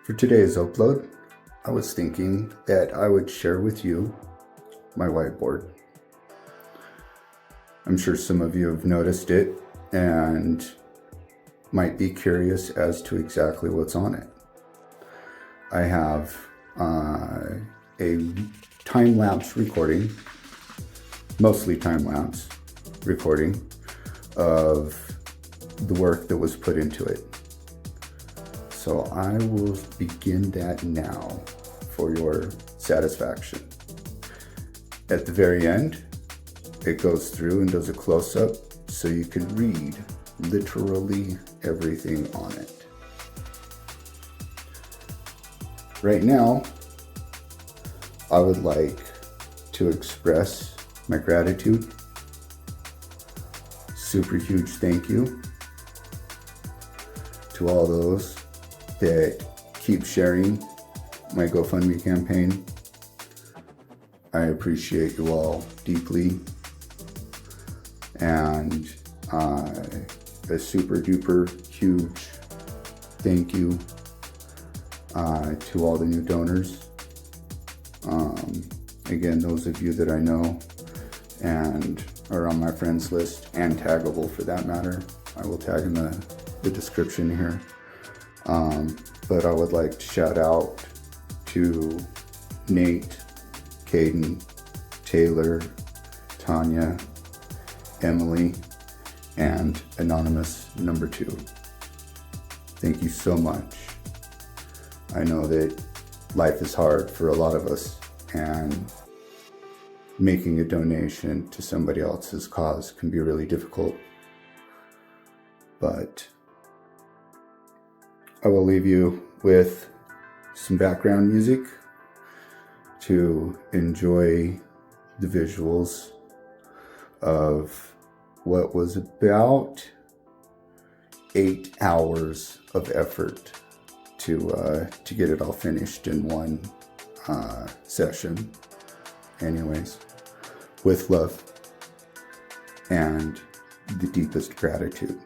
For today's upload, I was thinking that I would share with you my whiteboard. I'm sure some of you have noticed it and might be curious as to exactly what's on it. I have a time-lapse recording, mostly time-lapse recording of the work that was put into it. So I will begin that now for your satisfaction. At the very end, it goes through and does a close-up so you can read literally everything on it. Right now, I would like to express my gratitude. Super huge thank you to all those that keep sharing my GoFundMe campaign. I appreciate you all deeply, and a super duper huge thank you to all the new donors. Again, those of you that I know and are on my friends list and taggable for that matter, I will tag in the description here. But I would like to shout out to Nate, Kaden, Taylor, Tanya, Emilee, and Anonymous number 2. Thank you so much. I know that life is hard for a lot of us, and making a donation to somebody else's cause can be really difficult. But I will leave you with some background music to enjoy the visuals of what was about 8 hours of effort to get it all finished in one session. Anyways, with love and the deepest gratitude.